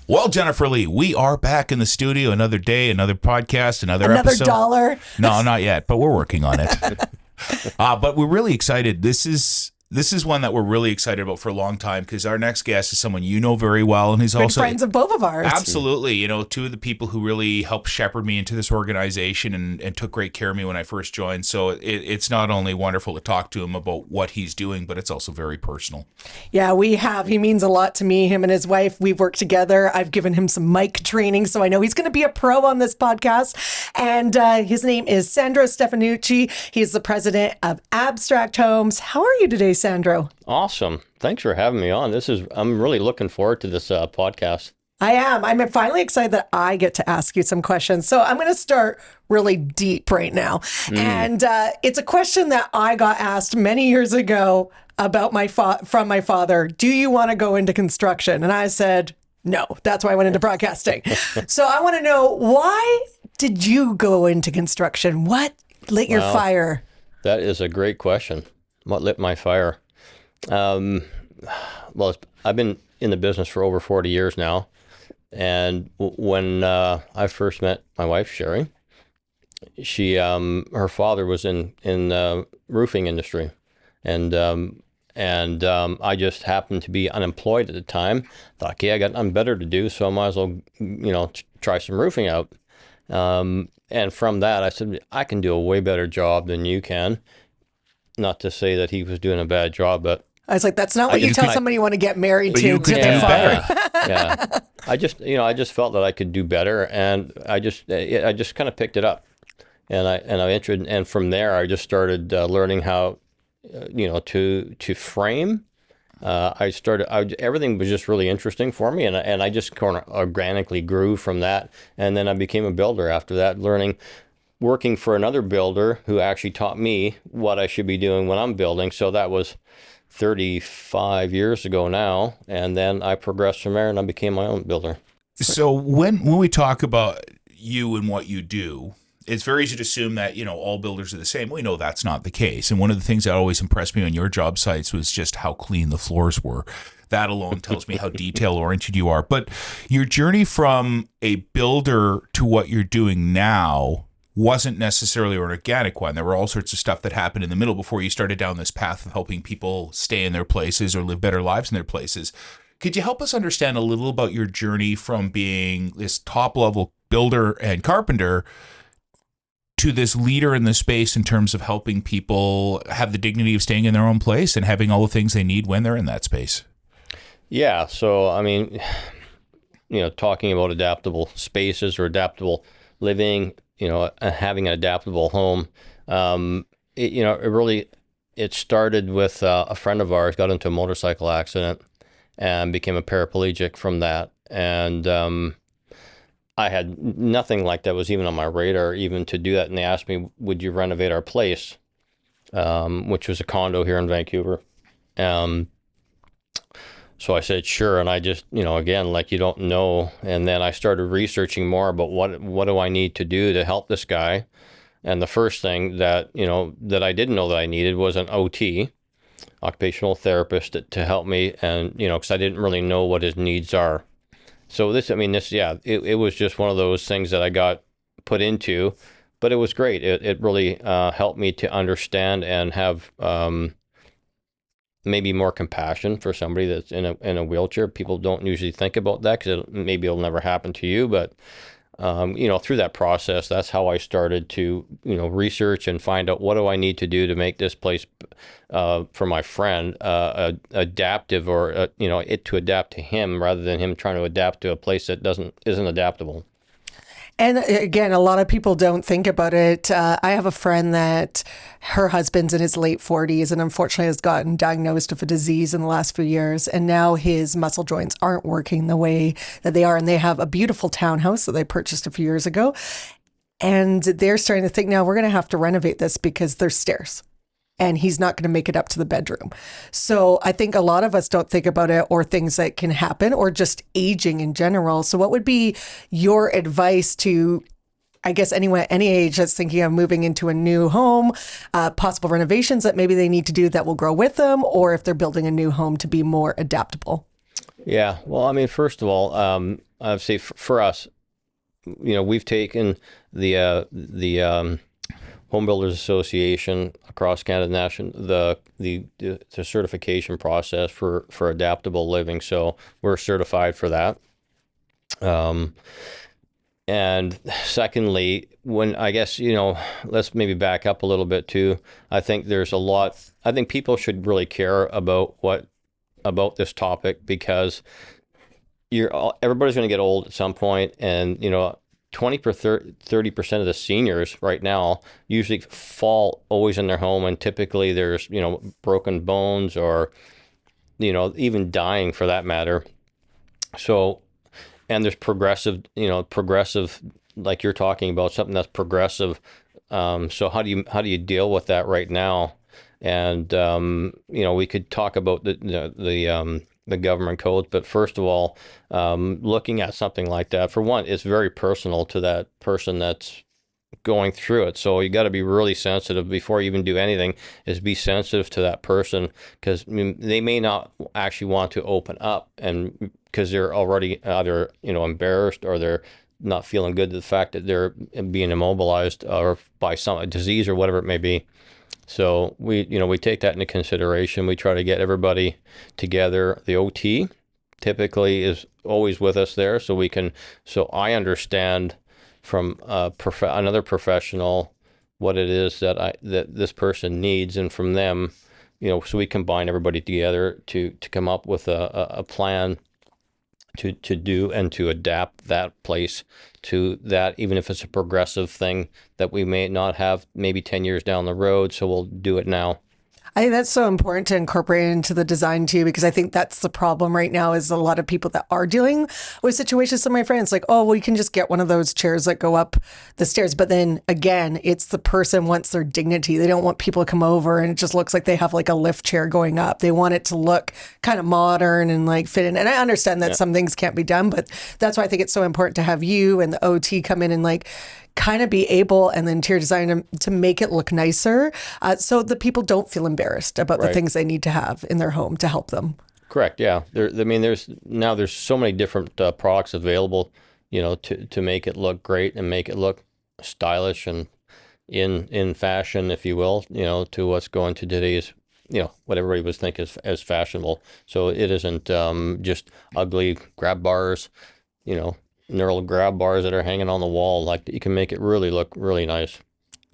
Well, Jennifer Lee, we are back in the studio. Another day, another podcast, another episode. $1. No, not yet, but we're working on it. But we're really excited. This is one that we're really excited about for a long time because our next guest is someone you know very well, and he's Good also friends of both of ours. Absolutely. You know, two of the people who really helped shepherd me into this organization and took great care of me when I first joined. So it's not only wonderful to talk to him about what he's doing, but it's also very personal. Yeah, we have. He means a lot to me. Him and his wife, we've worked together. I've given him some mic training, so I know he's going to be a pro on this podcast. And his name is Sandro Stefanucci. He's the president of Abstract Homes. How are you today, Sandro? Awesome. Thanks for having me on. I'm really looking forward to this podcast. I am. I'm finally excited that I get to ask you some questions. So I'm going to start really deep right now. And it's a question that I got asked many years ago about from my father. Do you want to go into construction? And I said, no. That's why I went into broadcasting. So I want to know, why did you go into construction? What lit your fire? That is a great question. What lit my fire? Well, I've been in the business for over 40 years now. And when I first met my wife, Sherry, her father was in the roofing industry. And I just happened to be unemployed at the time. Thought, okay, I got nothing better to do, so I might as well, try some roofing out. And from that, I said, I can do a way better job than you can. Not to say that he was doing a bad job, but I was like, that's not what you tell somebody you want to get married to. You could do better. Yeah. I just felt that I could do better, and I just kind of picked it up, and I entered, and from there I just started learning how, to frame. Everything was just really interesting for me, and I just kind of organically grew from that, and then I became a builder after that, working for another builder who actually taught me what I should be doing when I'm building. So that was 35 years ago now, and then I progressed from there and I became my own builder. So when we talk about you and what you do, it's very easy to assume that, all builders are the same. We know that's not the case. And one of the things that always impressed me on your job sites was just how clean the floors were. That alone tells me how detail-oriented you are. But your journey from a builder to what you're doing now wasn't necessarily an organic one. There were all sorts of stuff that happened in the middle before you started down this path of helping people stay in their places or live better lives in their places. Could you help us understand a little about your journey from being this top-level builder and carpenter to this leader in the space in terms of helping people have the dignity of staying in their own place and having all the things they need when they're in that space? Yeah. So, talking about adaptable spaces or adaptable living, having an adaptable home, it started with a friend of ours got into a motorcycle accident and became a paraplegic from that. And I had nothing like that was even on my radar even to do that. And they asked me, would you renovate our place, which was a condo here in Vancouver. So I said, sure. And I just, again, like you don't know. And then I started researching more about what do I need to do to help this guy. And the first thing that, that I didn't know that I needed was an OT, occupational therapist, to help me. And, because I didn't really know what his needs are. So it was just one of those things that I got put into, but it was great. It really helped me to understand and have maybe more compassion for somebody that's in a wheelchair. People don't usually think about that because maybe it'll never happen to you. But, through that process, that's how I started to, research and find out what do I need to do to make this place for my friend adaptive or, it to adapt to him rather than him trying to adapt to a place that isn't adaptable. And again, a lot of people don't think about it. I have a friend that her husband's in his late 40s and unfortunately has gotten diagnosed with a disease in the last few years. And now his muscle joints aren't working the way that they are. And they have a beautiful townhouse that they purchased a few years ago. And they're starting to think now we're going to have to renovate this because there's stairs. And he's not going to make it up to the bedroom. So I think a lot of us don't think about it or things that can happen or just aging in general. So what would be your advice to, I guess, anyone at any age that's thinking of moving into a new home, possible renovations that maybe they need to do that will grow with them, or if they're building a new home to be more adaptable? Yeah. Well, first of all, I'd say for us, we've taken the Home Builders Association across Canada National the certification process for adaptable living. So we're certified for that. And secondly, when I guess, let's maybe back up a little bit too. I think I think people should really care about this topic, because everybody's going to get old at some point, and 30% of the seniors right now usually fall always in their home, and typically there's broken bones, or even dying for that matter. So, and there's progressive like you're talking about, something that's progressive. So how do you deal with that right now? And we could talk about the government codes, but first of all, looking at something like that, for one, it's very personal to that person that's going through it. So you got to be really sensitive before you even do anything. Is be sensitive to that person, because they may not actually want to open up, and because they're already either embarrassed, or they're not feeling good to the fact that they're being immobilized or by some disease or whatever it may be. So we take that into consideration. We try to get everybody together. The OT typically is always with us there, so I understand from another professional what it is that this person needs, and from them, so we combine everybody together to come up with a plan to do and to adapt that place to that, even if it's a progressive thing that we may not have maybe 10 years down the road. So we'll do it now. I think that's so important to incorporate into the design too, because I think that's the problem right now is a lot of people that are dealing with situations. Some of my friends like, oh, well, you can just get one of those chairs that go up the stairs. But then again, it's the person wants their dignity. They don't want people to come over and it just looks like they have like a lift chair going up. They want it to look kind of modern and like fit in. And I understand that some things can't be done, but that's why I think it's so important to have you and the OT come in and like kind of be able, and the interior designer, to make it look nicer, so that people don't feel embarrassed about the things they need to have in their home to help them. Correct. Yeah. There's so many different products available, to make it look great and make it look stylish and in fashion, if you will, to what's going to today's, what everybody was thinking as fashionable. So it isn't just ugly grab bars, knurled grab bars that are hanging on the wall. Like, you can make it really look really nice.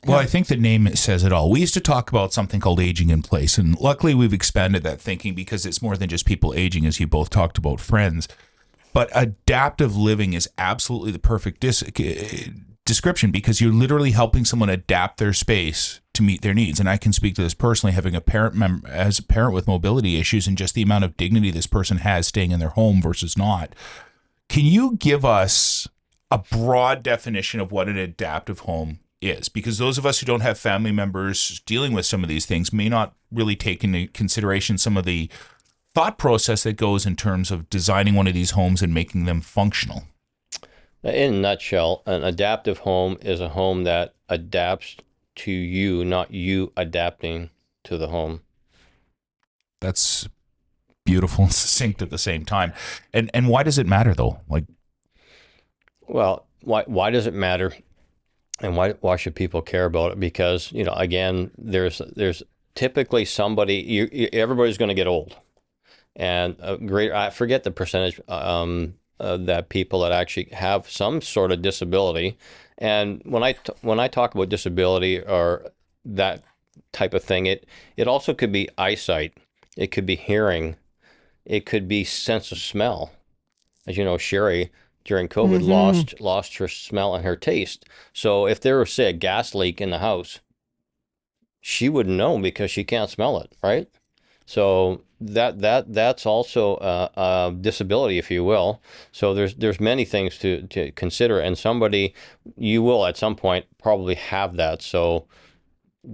Well, I think the name says it all. We used to talk about something called aging in place, and luckily we've expanded that thinking because it's more than just people aging, as you both talked about friends. But adaptive living is absolutely the perfect description, because you're literally helping someone adapt their space to meet their needs. And I can speak to this personally, having a parent as a parent with mobility issues, and just the amount of dignity this person has staying in their home versus not. Can you give us a broad definition of what an adaptive home is? Because those of us who don't have family members dealing with some of these things may not really take into consideration some of the thought process that goes in terms of designing one of these homes and making them functional. In a nutshell, an adaptive home is a home that adapts to you, not you adapting to the home. That's beautiful and succinct at the same time. And why does it matter though? Well, why does it matter? And why should people care about it? Because, again, there's typically somebody, everybody's going to get old. And I forget the percentage that people that actually have some sort of disability. And when I talk about disability or that type of thing, it also could be eyesight. It could be hearing. It could be sense of smell. As you know, Sherry, during COVID, lost her smell and her taste. So if there was, say, a gas leak in the house, she wouldn't know because she can't smell it, right? So that's also a disability, if you will. So there's many things to consider, and you will at some point probably have that. So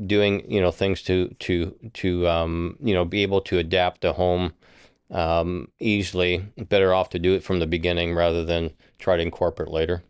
doing things to be able to adapt a home easily, better off to do it from the beginning rather than try to incorporate later.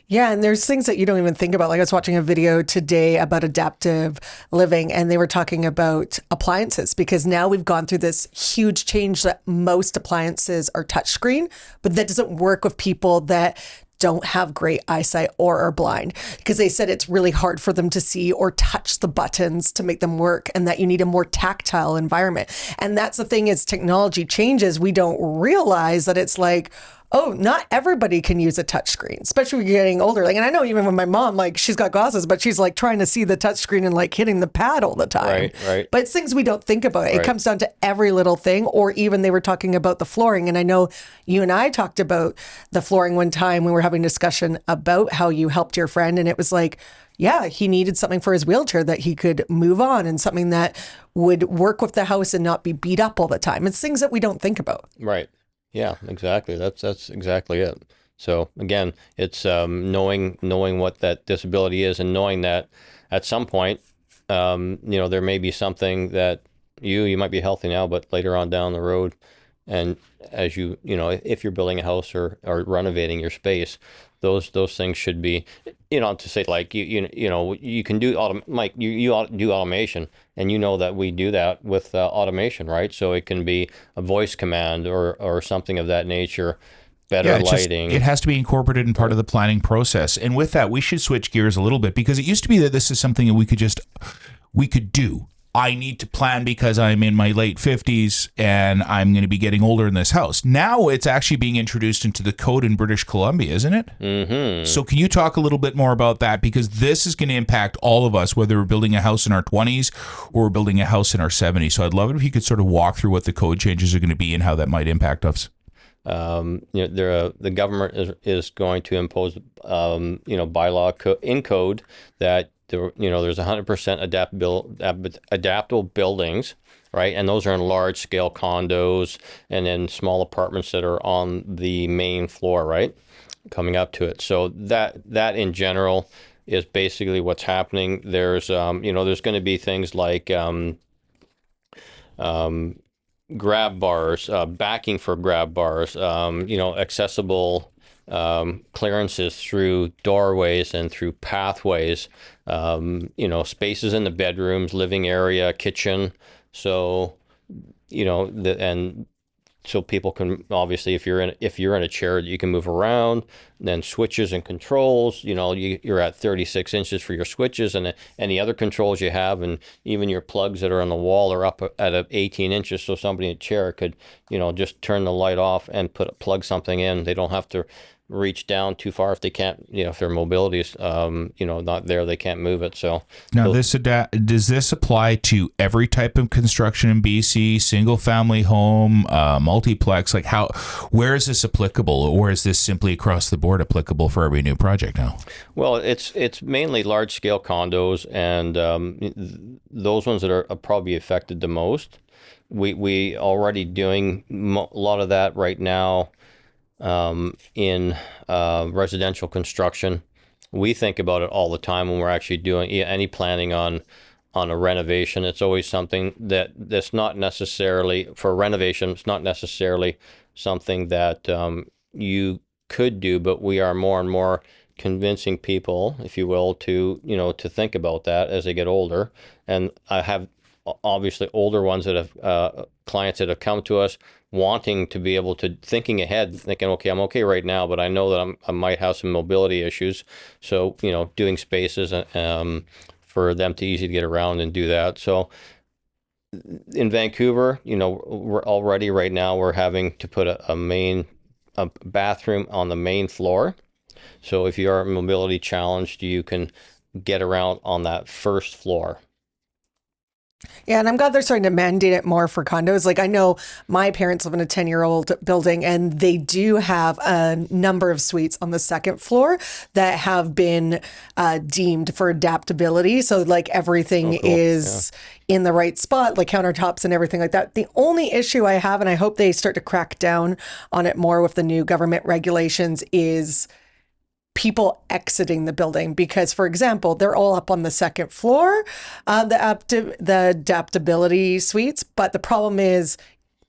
Yeah, and there's things that you don't even think about. Like I was watching a video today about adaptive living, and they were talking about appliances because now we've gone through this huge change that most appliances are touchscreen, but that doesn't work with people that don't have great eyesight or are blind, because they said it's really hard for them to see or touch the buttons to make them work, and that you need a more tactile environment. And that's the thing, is technology changes, we don't realize that it's like, oh, not everybody can use a touchscreen, especially when you're getting older. Like, and I know even with my mom, like she's got glasses, but she's like trying to see the touchscreen and like hitting the pad all the time. Right. But it's things we don't think about. It comes down to every little thing. Or even they were talking about the flooring. And I know you and I talked about the flooring one time. We were having a discussion about how you helped your friend. And it was like, yeah, he needed something for his wheelchair that he could move on, and something that would work with the house and not be beat up all the time. It's things that we don't think about. Right. Yeah, exactly. That's exactly it. So again, it's knowing what that disability is, and knowing that at some point, there may be something that you might be healthy now, but later on down the road, and as if you're building a house or renovating your space, those things should be, to say like you can do Mike, you do automation, and that we do that with automation, right? So it can be a voice command or something of that nature, better lighting. It has to be incorporated in part of the planning process. And with that, we should switch gears a little bit, because it used to be that this is something that we could do. I need to plan because I'm in my late 50s and I'm going to be getting older in this house. Now it's actually being introduced into the code in British Columbia, isn't it? Mm-hmm. So can you talk a little bit more about that? Because this is going to impact all of us, whether we're building a house in our 20s or we're building a house in our 70s. So I'd love it if you could sort of walk through what the code changes are going to be and how that might impact us. The government is going to impose, bylaw in code that there's 100% adaptable buildings, right? And those are in large scale condos and then small apartments that are on the main floor, right? Coming up to it. So that in general is basically what's happening. There's there's going to be things like grab bars, backing for grab bars, accessible clearances through doorways and through pathways, spaces in the bedrooms, living area, kitchen. So, so people can obviously, if you're in a chair, you can move around. Then switches and controls. You're at 36 inches for your switches, and any other controls you have, and even your plugs that are on the wall are up at 18 inches. So somebody in a chair could, just turn the light off and plug something in. They don't have to reach down too far if they can't, if their mobility is, not there, they can't move it. So now does this apply to every type of construction in BC, single family home, multiplex? Like where is this applicable, or is this simply across the board applicable for every new project now? Well, it's mainly large scale condos, and those ones that are probably affected the most. We already doing a lot of that right now. In residential construction, we think about it all the time when we're actually doing any planning on a renovation. It's always something that's not necessarily for renovation. It's not necessarily something that you could do, but we are more and more convincing people, if you will, to think about that as they get older. And I have obviously older ones that have clients that have come to us wanting to be able to thinking ahead, thinking, okay, I'm okay right now, but I know that I might have some mobility issues. So, doing spaces for them to easy to get around and do that. So in Vancouver, we're already right now, we're having to put a bathroom on the main floor. So if you are mobility challenged, you can get around on that first floor. Yeah, and I'm glad they're starting to mandate it more for condos. Like I know my parents live in a 10-year-old building, and they do have a number of suites on the second floor that have been deemed for adaptability. So like everything is in the right spot, like countertops and everything like that. The only issue I have, and I hope they start to crack down on it more with the new government regulations, is people exiting the building, because, for example, they're all up on the second floor, the adaptability suites. But the problem is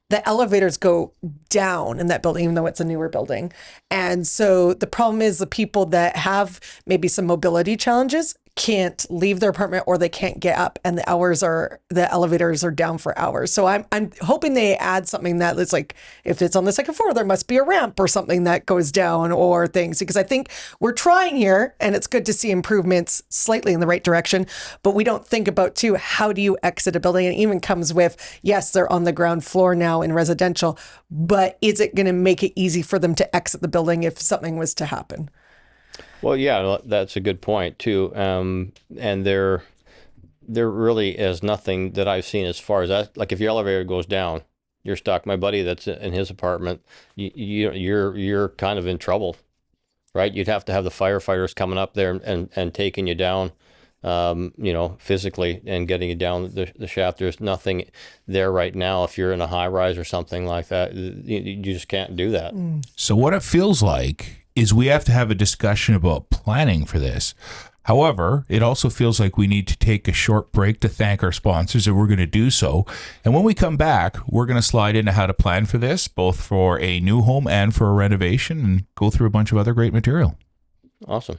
the elevators go down in that building, even though it's a newer building. And so the problem is the people that have maybe some mobility challenges can't leave their apartment, or they can't get up, and the elevators are down for hours. So I'm hoping they add something that is like, if it's on the second floor, there must be a ramp or something that goes down or things, because I think we're trying here, and it's good to see improvements slightly in the right direction, but we don't think about too, how do you exit a building? And it even comes with, yes, they're on the ground floor now in residential, but is it going to make it easy for them to exit the building if something was to happen? Well, yeah, that's a good point too. And there really is nothing that I've seen as far as that. Like if your elevator goes down, you're stuck. My buddy that's in his apartment, you're kind of in trouble, right? You'd have to have the firefighters coming up there and taking you down, physically and getting you down the shaft. There's nothing there right now. If you're in a high rise or something like that, you just can't do that. So what it feels like is we have to have a discussion about planning for this. However, it also feels like we need to take a short break to thank our sponsors, and we're going to do so. And when we come back, we're going to slide into how to plan for this, both for a new home and for a renovation, and go through a bunch of other great material. Awesome.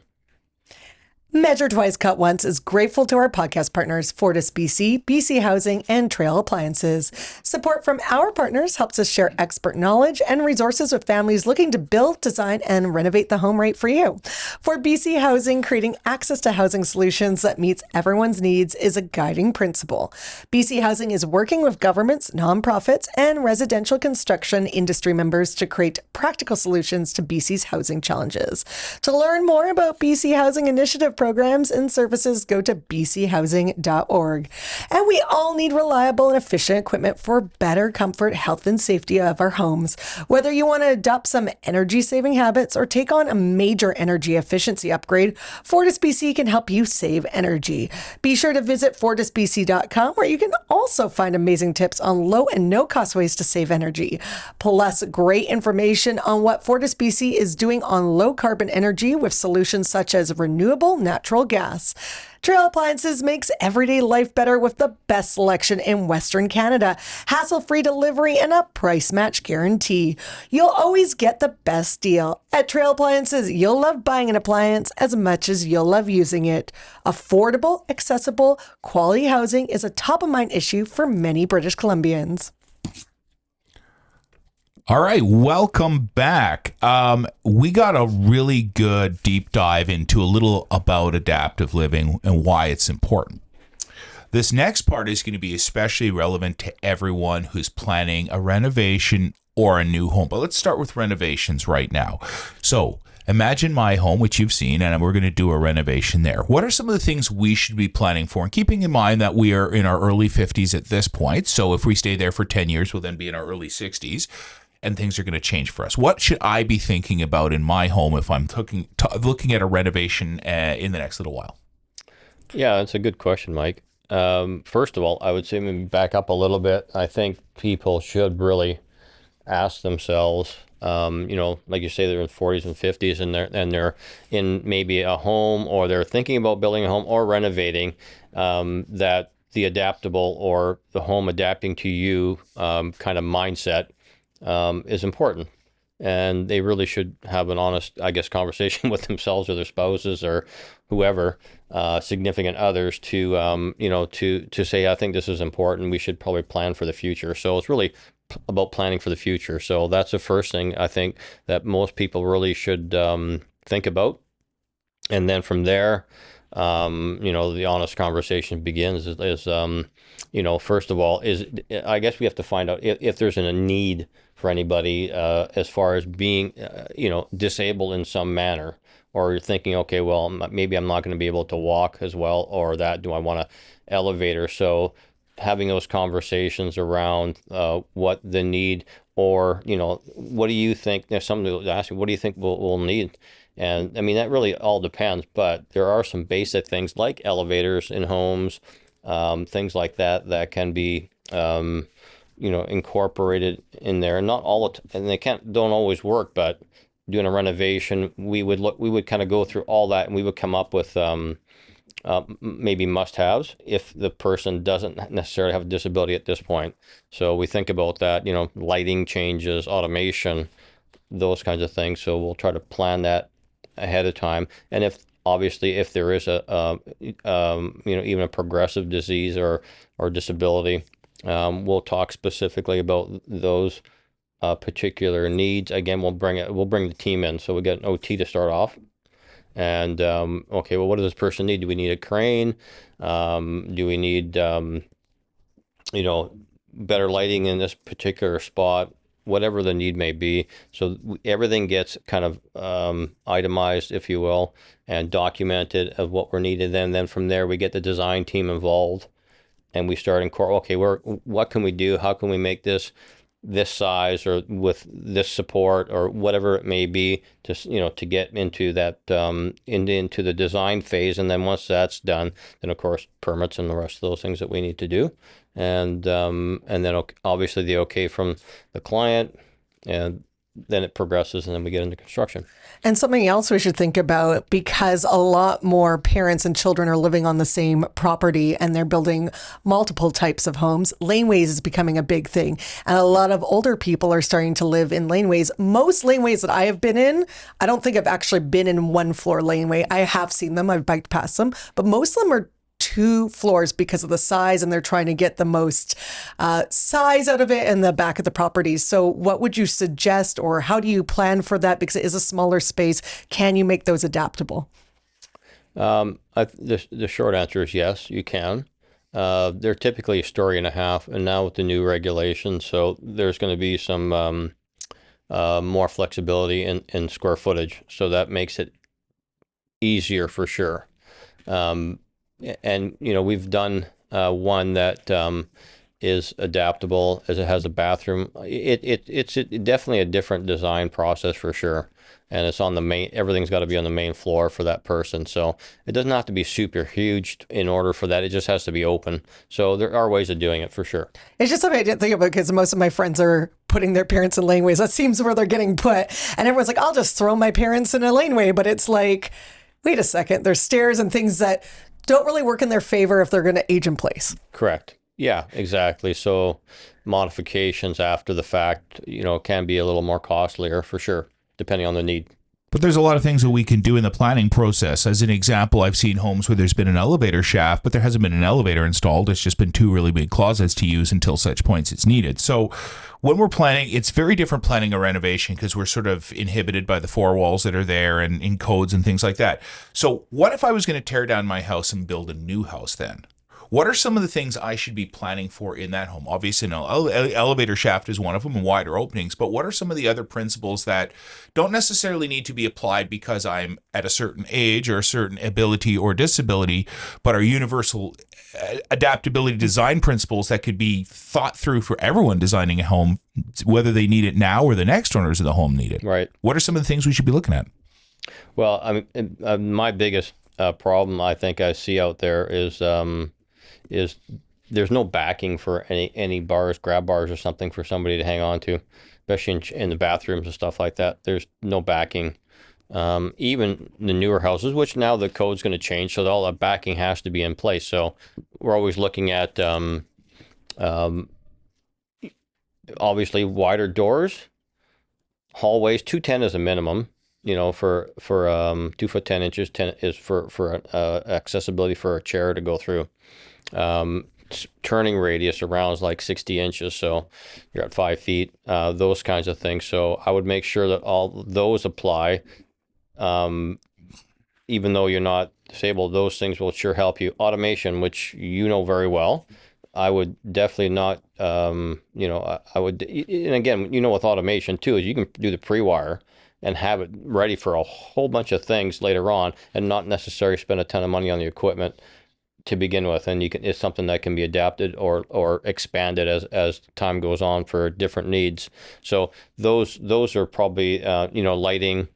Measure Twice, Cut Once is grateful to our podcast partners, FortisBC, BC Housing, and Trail Appliances. Support from our partners helps us share expert knowledge and resources with families looking to build, design, and renovate the home right for you. For BC Housing, creating access to housing solutions that meets everyone's needs is a guiding principle. BC Housing is working with governments, nonprofits, and residential construction industry members to create practical solutions to BC's housing challenges. To learn more about BC Housing Initiative programs and services, go to bchousing.org. And we all need reliable and efficient equipment for better comfort, health, and safety of our homes. Whether you want to adopt some energy-saving habits or take on a major energy efficiency upgrade, FortisBC can help you save energy. Be sure to visit FortisBC.com, where you can also find amazing tips on low and no-cost ways to save energy, plus great information on what FortisBC is doing on low-carbon energy with solutions such as renewable natural gas. Trail Appliances makes everyday life better with the best selection in Western Canada, hassle-free delivery, and a price match guarantee. You'll always get the best deal. At Trail Appliances, you'll love buying an appliance as much as you'll love using it. Affordable, accessible, quality housing is a top-of-mind issue for many British Columbians. All right, welcome back. We got a really good deep dive into a little about adaptive living and why it's important. This next part is going to be especially relevant to everyone who's planning a renovation or a new home. But let's start with renovations right now. So imagine my home, which you've seen, and we're going to do a renovation there. What are some of the things we should be planning for? And keeping in mind that we are in our early 50s at this point. So if we stay there for 10 years, we'll then be in our early 60s. And things are going to change for us. What should I be thinking about in my home if I'm looking at a renovation in the next little while? Yeah, that's a good question, Mike. First of all, I would say maybe back up a little bit. I think people should really ask themselves, like you say, they're in 40s and 50s and they're in maybe a home, or they're thinking about building a home or renovating, that the adaptable or the home adapting to you kind of mindset is important, and they really should have an honest, I guess, conversation with themselves or their spouses or whoever, significant others, to say, I think this is important. We should probably plan for the future. So it's really about planning for the future. So that's the first thing I think that most people really should think about, and then from there, the honest conversation begins. First of all, I guess we have to find out if there's a need for anybody as far as being, disabled in some manner, or you're thinking, okay, well, maybe I'm not going to be able to walk as well, or that, do I want an elevator? So having those conversations around what the need, or, what do you think, there's something to ask you, what do you think we'll need? And I mean, that really all depends, but there are some basic things like elevators in homes, things like that can be, incorporated in there. And not all, and they don't always work, but doing a renovation, we would kind of go through all that, and we would come up with, maybe must-haves if the person doesn't necessarily have a disability at this point. So we think about that, lighting changes, automation, those kinds of things. So we'll try to plan that ahead of time. And if there is even a progressive disease or disability, we'll talk specifically about those particular needs. Again, we'll bring the team in. So we get an OT to start off. And okay, well, what does this person need? Do we need a crane? Do we need better lighting in this particular spot? Whatever the need may be. So everything gets kind of itemized, if you will, and documented of what we're needed. Then from there, we get the design team involved, and we start okay, what can we do? How can we make this size or with this support or whatever it may be to get into that into the design phase. And then once that's done, then of course permits and the rest of those things that we need to do, and then obviously the okay from the client, and then it progresses, and then we get into construction. And something else we should think about, because a lot more parents and children are living on the same property and they're building multiple types of homes, laneways is becoming a big thing. And a lot of older people are starting to live in laneways. Most laneways that I have been in, I don't think I've actually been in one floor laneway. I have seen them, I've biked past them, but most of them are 2 floors because of the size, and they're trying to get the most size out of it in the back of the property. So what would you suggest, or how do you plan for that? Because it is a smaller space. Can you make those adaptable? The short answer is yes, you can. They're typically a story and a half, and now with the new regulations, so there's going to be some more flexibility in square footage. So that makes it easier for sure. And we've done one that is adaptable, as it has a bathroom. It's definitely a different design process for sure, and it's on the main. Everything's got to be on the main floor for that person. So it doesn't have to be super huge in order for that. It just has to be open. So there are ways of doing it for sure. It's just something I didn't think about, because most of my friends are putting their parents in laneways. That seems where they're getting put, and everyone's like, "I'll just throw my parents in a laneway," but it's like, wait a second, there's stairs and things that don't really work in their favor if they're going to age in place. Correct. Yeah, exactly. So modifications after the fact, can be a little more costlier for sure, depending on the need. But there's a lot of things that we can do in the planning process. As an example, I've seen homes where there's been an elevator shaft, but there hasn't been an elevator installed. It's just been 2 really big closets to use until such points it's needed. So when we're planning, it's very different planning a renovation, because we're sort of inhibited by the 4 walls that are there and in codes and things like that. So what if I was going to tear down my house and build a new house then? What are some of the things I should be planning for in that home? Obviously, an elevator shaft is one of them, and wider openings. But what are some of the other principles that don't necessarily need to be applied because I'm at a certain age or a certain ability or disability, but are universal adaptability design principles that could be thought through for everyone designing a home, whether they need it now or the next owners of the home need it? Right. What are some of the things we should be looking at? Well, I mean, my biggest problem I think I see out there is there's no backing for any bars, grab bars or something for somebody to hang on to, especially in the bathrooms and stuff like that. There's no backing. Even the newer houses, which now the code's going to change, so all that backing has to be in place. So we're always looking at obviously wider doors, hallways. 210 is a minimum. For 2 foot 10 inches, 10 is for accessibility for a chair to go through. Turning radius around is like 60 inches, so you're at 5 feet, those kinds of things. So I would make sure that all those apply, even though you're not disabled. Those things will sure help you. Automation, which very well, I would definitely not, I would, and again, with automation too, is you can do the pre-wire and have it ready for a whole bunch of things later on, and not necessarily spend a ton of money on the equipment to begin with, and it's something that can be adapted or expanded as time goes on for different needs. So those are probably lighting,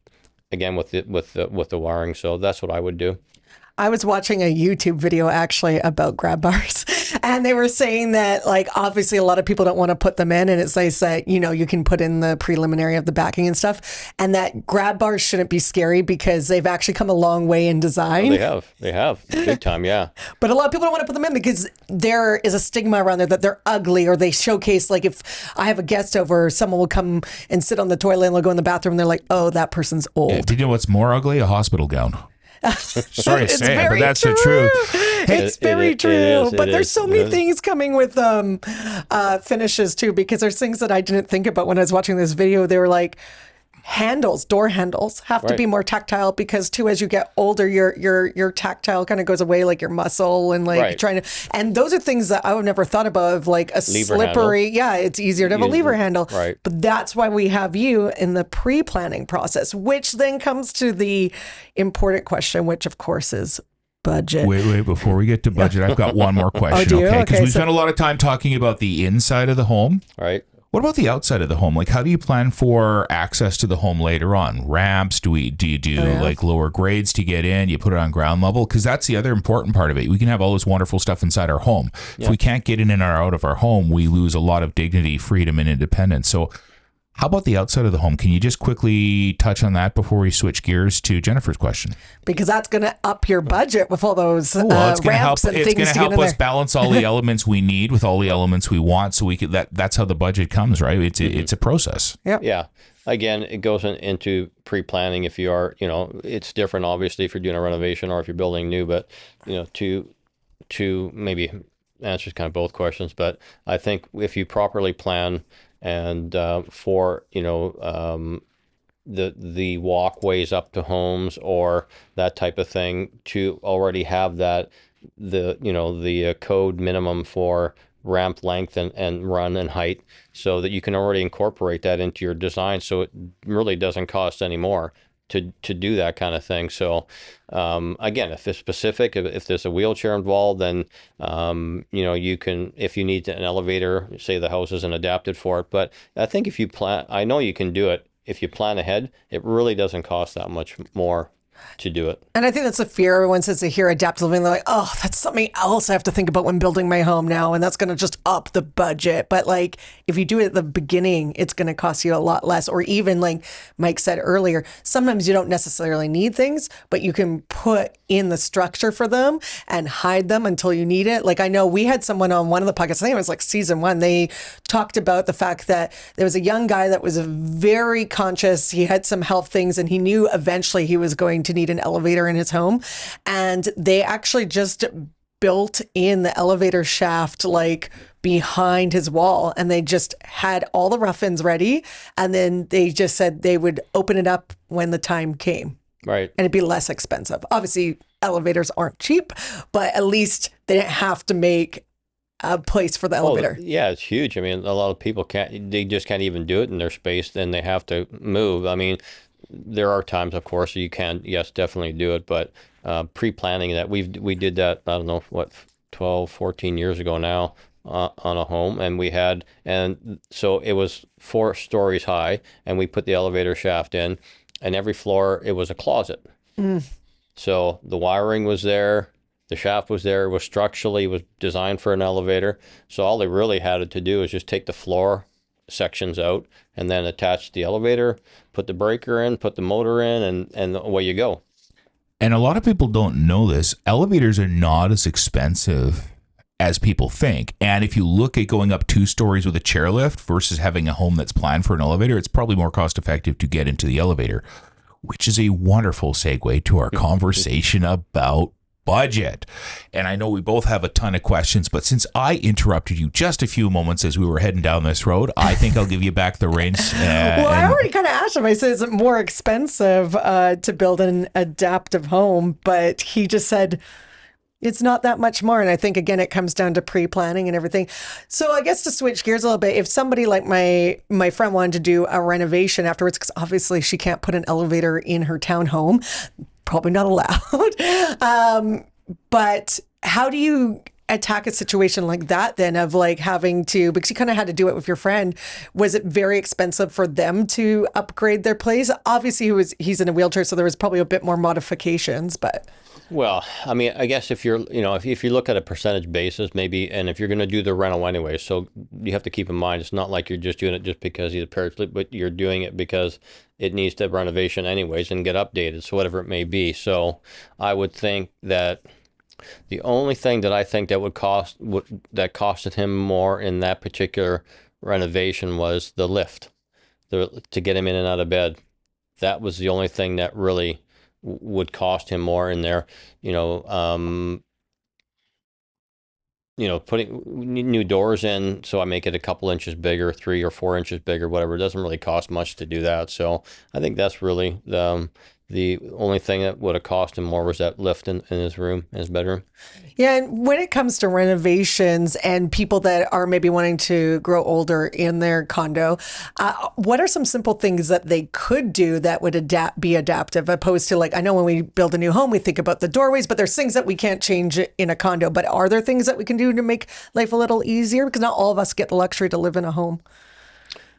again with the wiring. So that's what I would do. I was watching a YouTube video actually about grab bars, And they were saying that, like, obviously a lot of people don't want to put them in, and it's nice that, you know, you can put in the preliminary of the backing and stuff, and that grab bars shouldn't be scary because they've actually come a long way in design. They have big time, yeah. But a lot of people don't want to put them in because there is a stigma around there that they're ugly, or they showcase, like, if I have a guest over, someone will come and sit on the toilet and they'll go in the bathroom and they're like, oh, that person's old. Yeah, do you know what's more ugly? A hospital gown. Sorry to say it, but that's true. the truth. It's very true. It is, but there's so many things coming with finishes too, because there's things that I didn't think about when I was watching this video. They were like, door handles have to be more tactile, because too, as you get older, your tactile kind of goes away, like your muscle and like trying to, and those are things that I would never thought about, of like a lever slippery handle. Yeah, it's easier to have a lever handle, right? But that's why we have you in the pre-planning process, which then comes to the important question, which of course is budget. Wait, before we get to budget, I've got one more question. Do you? Okay, because we so spent a lot of time talking about the inside of the home. Right. What about the outside of the home? Like, how do you plan for access to the home later on? Ramps? Do you do like lower grades to get in? You put it on ground level? Because that's the other important part of it. We can have all this wonderful stuff inside our home. If we can't get in and out of our home, we lose a lot of dignity, freedom, and independence. So how about the outside of the home? Can you just quickly touch on that before we switch gears to Jennifer's question? Because that's going to up your budget with all those it's going to help. ramps and It's things going to to help get in us there. balance all the elements we need with all the elements we want. So we could that's how the budget comes, right? It's a process. Yeah. Again, it goes into pre-planning. If you are, it's different, obviously, if you're doing a renovation or if you're building new. But to maybe answers kind of both questions. But I think if you properly plan and for the walkways up to homes or that type of thing, to already have that the code minimum for ramp length and run and height, so that you can already incorporate that into your design, so it really doesn't cost any more to do that kind of thing. So again, if it's specific, if there's a wheelchair involved, then you can, if you need an elevator, say the house isn't adapted for it. But I think if you plan, I know you can do it. If you plan ahead, it really doesn't cost that much more to do it. And I think that's a fear. Everyone says they hear adaptable living, they're like, oh, that's something else I have to think about when building my home now, and that's going to just up the budget. But like, if you do it at the beginning, it's going to cost you a lot less. Or even like Mike said earlier, sometimes you don't necessarily need things, but you can put in the structure for them and hide them until you need it. Like, I know we had someone on one of the podcasts, I think it was like season 1, they talked about the fact that there was a young guy that was very conscious. He had some health things, and he knew eventually he was going to need an elevator in his home. And they actually just built in the elevator shaft like behind his wall, and they just had all the rough-ins ready. And then they just said they would open it up when the time came. Right. And it'd be less expensive. Obviously, elevators aren't cheap, but at least they didn't have to make a place for the elevator. Yeah, it's huge. I mean, a lot of people they just can't even do it in their space. Then they have to move. I mean, there are times, of course, you can, yes, definitely do it. But pre-planning that, we did that, I don't know, 12, 14 years ago now on a home. And so it was 4 stories high, and we put the elevator shaft in, and every floor, it was a closet. So the wiring was there. The shaft was there. It was designed for an elevator. So all they really had to do is just take the floor sections out and then attach the elevator, put the breaker in, put the motor in, and away you go. And a lot of people don't know this. Elevators are not as expensive as people think. And if you look at going up 2 stories with a chairlift versus having a home that's planned for an elevator, it's probably more cost effective to get into the elevator, which is a wonderful segue to our conversation about budget. And I know we both have a ton of questions, but since I interrupted you just a few moments as we were heading down this road, I think I'll give you back the reins. Well, I already kind of asked him. I said, is it more expensive to build an adaptive home? But he just said, it's not that much more. And I think, again, it comes down to pre-planning and everything. So I guess to switch gears a little bit, if somebody like my friend wanted to do a renovation afterwards, because obviously she can't put an elevator in her townhome, probably not allowed. But how do you attack a situation like that then, of like having to, because you kind of had to do it with your friend? Was it very expensive for them to upgrade their place? Obviously he's in a wheelchair, so there was probably a bit more modifications, but. Well, I mean, I guess if you're, if you look at a percentage basis, maybe, and if you're going to do the rental anyway, so you have to keep in mind, it's not like you're just doing it just because he's a paraplegic, but you're doing it because it needs to have renovation anyways and get updated, so whatever it may be. So I would think that the only thing that I think that that costed him more in that particular renovation was the lift, to get him in and out of bed. That was the only thing that really would cost him more in there, putting new doors in. So I make it a couple inches bigger, 3 or 4 inches bigger, whatever. It doesn't really cost much to do that. So I think that's really the only thing that would have cost him more was that lift in his room, in his bedroom. Yeah, and when it comes to renovations and people that are maybe wanting to grow older in their condo, what are some simple things that they could do that would be adaptive, opposed to, like, I know when we build a new home, we think about the doorways, but there's things that we can't change in a condo. But are there things that we can do to make life a little easier? Because not all of us get the luxury to live in a home.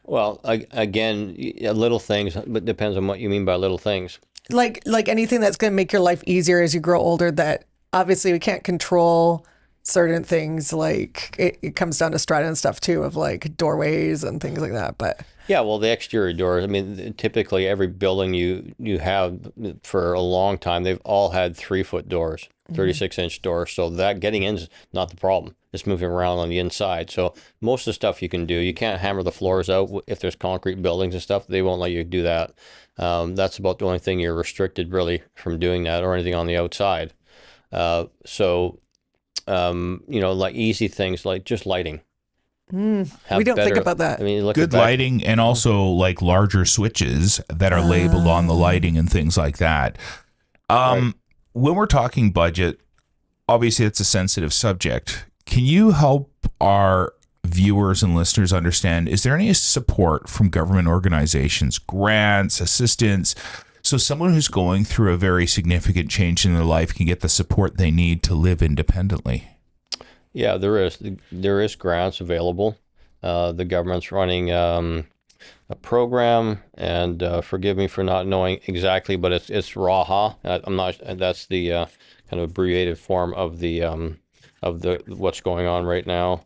Well, again, little things, but it depends on what you mean by little things. Like anything that's going to make your life easier as you grow older, that obviously we can't control certain things. Like it comes down to strata and stuff too, of like doorways and things like that. But yeah, well, the exterior doors, I mean, typically every building you have for a long time, they've all had 3-foot doors, 36-inch doors. So that getting in is not the problem. It's moving around on the inside. So most of the stuff you can do, you can't hammer the floors out. If there's concrete buildings and stuff, they won't let you do that. That's about the only thing you're restricted really from doing that, or anything on the outside. Like easy things like just lighting. We don't think about that. I mean, good lighting, and also like larger switches that are labeled on the lighting and things like that. Right. When we're talking budget, obviously it's a sensitive subject. Can you help our viewers and listeners understand, is there any support from government organizations, grants, assistance, so someone who's going through a very significant change in their life can get the support they need to live independently? Yeah, there is. There is grants available. The government's running a program, and forgive me for not knowing exactly, but it's RAHA. I'm not. That's the kind of abbreviated form of the what's going on right now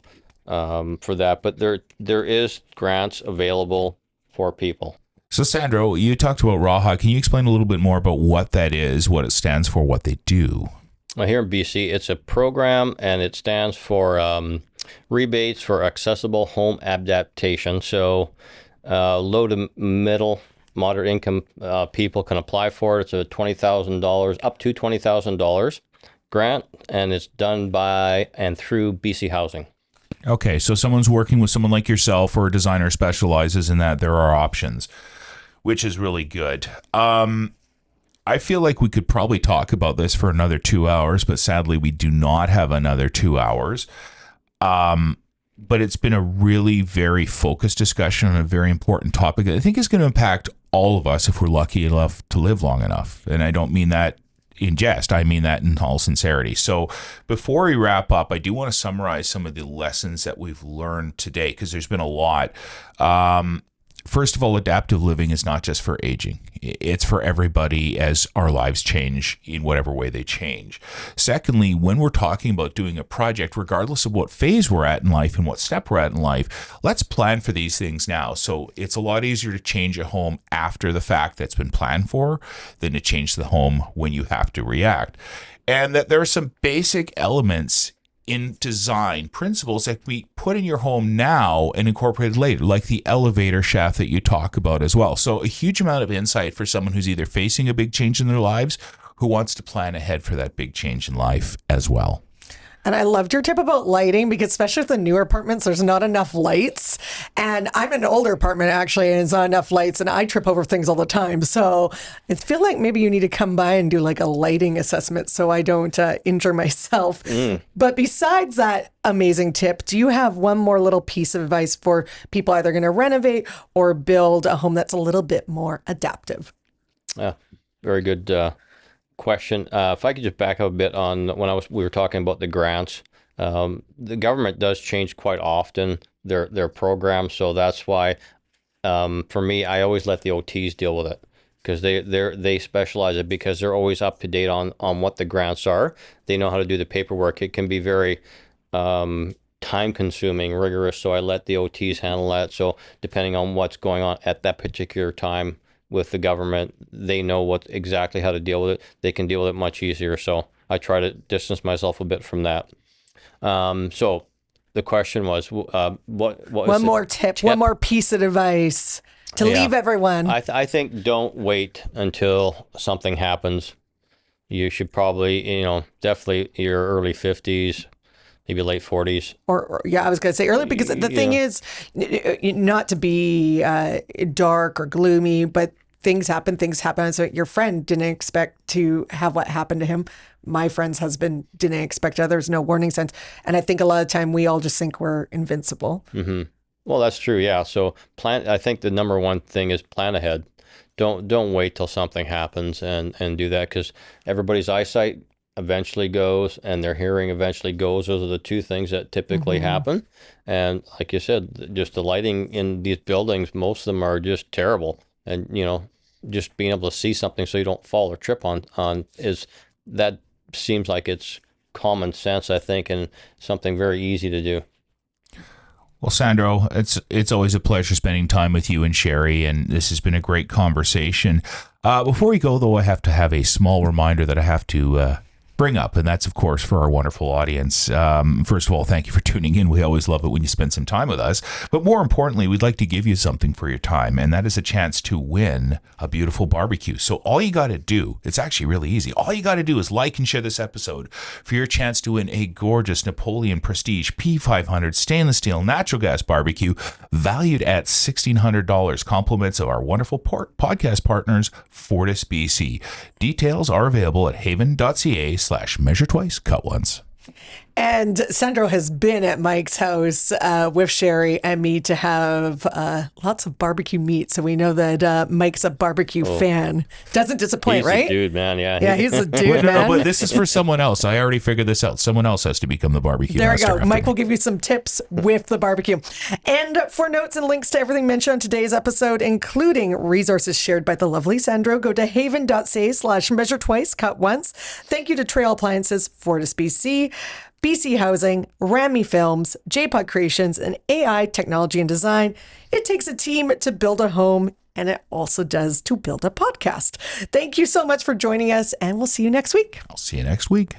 for that. But there is grants available for people. So Sandro, you talked about RAHA. Can you explain a little bit more about what that is, what it stands for, what they do? Well, here in BC, it's a program, and it stands for rebates for accessible home adaptation. So low to middle, moderate income people can apply for it. It's a $20,000, up to $20,000 grant, and it's done by and through BC Housing. Okay, so someone's working with someone like yourself, or a designer specializes in that, there are options, which is really good. I feel like we could probably talk about this for another 2 hours, but sadly we do not have another 2 hours. But it's been a really very focused discussion on a very important topic that I think is going to impact all of us if we're lucky enough to live long enough. And I don't mean that in jest, I mean that in all sincerity. So before we wrap up, I do want to summarize some of the lessons that we've learned today, because there's been a lot. First of all, adaptive living is not just for aging. It's for everybody as our lives change in whatever way they change. Secondly, when we're talking about doing a project, regardless of what phase we're at in life and what step we're at in life, let's plan for these things now. So it's a lot easier to change a home after the fact that's been planned for than to change the home when you have to react. And that there are some basic elements in design principles that we put in your home now and incorporated later, like the elevator shaft that you talk about as well. So a huge amount of insight for someone who's either facing a big change in their lives, who wants to plan ahead for that big change in life as well. And I loved your tip about lighting, because especially with the newer apartments, there's not enough lights. And I'm in an older apartment, actually, and it's not enough lights, and I trip over things all the time. So I feel like maybe you need to come by and do like a lighting assessment so I don't injure myself. But besides that amazing tip, do you have one more little piece of advice for people either going to renovate or build a home that's a little bit more adaptive? Yeah, very good question. If I could just back up a bit on when we were talking about the grants, The government does change quite often their programs, so that's why for me, I always let the OTs deal with it because they specialize it because they're always up to date on what the grants are. They know how to do the paperwork. It can be very time consuming, rigorous. So I let the OTs handle that. So depending on what's going on at that particular time with the government, they know exactly how to deal with it. They can deal with it much easier. So I try to distance myself a bit from that. So the question was, what was one more tip, one more piece of advice to leave everyone. I think don't wait until something happens. You should probably, definitely your early 50s, maybe late 40s. Or I was going to say early because the thing is, not to be dark or gloomy, but things happen. So your friend didn't expect to have what happened to him. My friend's husband didn't expect it. There's no warning signs. And I think a lot of the time we all just think we're invincible. Mm-hmm. Well, that's true. Yeah. So I think the number one thing is plan ahead. Don't wait till something happens and do that because everybody's eyesight eventually goes and their hearing eventually goes. Those are the two things that typically happen. And like you said, just the lighting in these buildings, most of them are just terrible. And, just being able to see something so you don't fall or trip on that seems like it's common sense, I think, and something very easy to do. Well, Sandro, it's always a pleasure spending time with you and Sherry, and this has been a great conversation. Before we go, though, I have to have a small reminder that I have to bring up, and that's, of course, for our wonderful audience. First of all, thank you for tuning in. We always love it when you spend some time with us. But more importantly, we'd like to give you something for your time, and that is a chance to win a beautiful barbecue. So all you got to do, it's actually really easy. All you got to do is like and share this episode for your chance to win a gorgeous Napoleon Prestige P500 stainless steel natural gas barbecue valued at $1,600. Compliments of our wonderful podcast partners, FortisBC. Details are available at havan.ca/measure twice, cut once. And Sandro has been at Mike's house with Sherry and me to have lots of barbecue meat. So we know that Mike's a barbecue fan. Doesn't disappoint, He's right? A dude, man. Yeah. Yeah, he's a dude, man. No, but this is for someone else. I already figured this out. Someone else has to become the barbecue There we master go. Mike will give you some tips with the barbecue. And for notes and links to everything mentioned on today's episode, including resources shared by the lovely Sandro, go to havan.ca/measure twice, cut once. Thank you to Trail Appliances, FortisBC, BC Housing, Rami Films, JPod Creations, and AI Technology and Design. It takes a team to build a home, and it also does to build a podcast. Thank you so much for joining us, and we'll see you next week. I'll see you next week.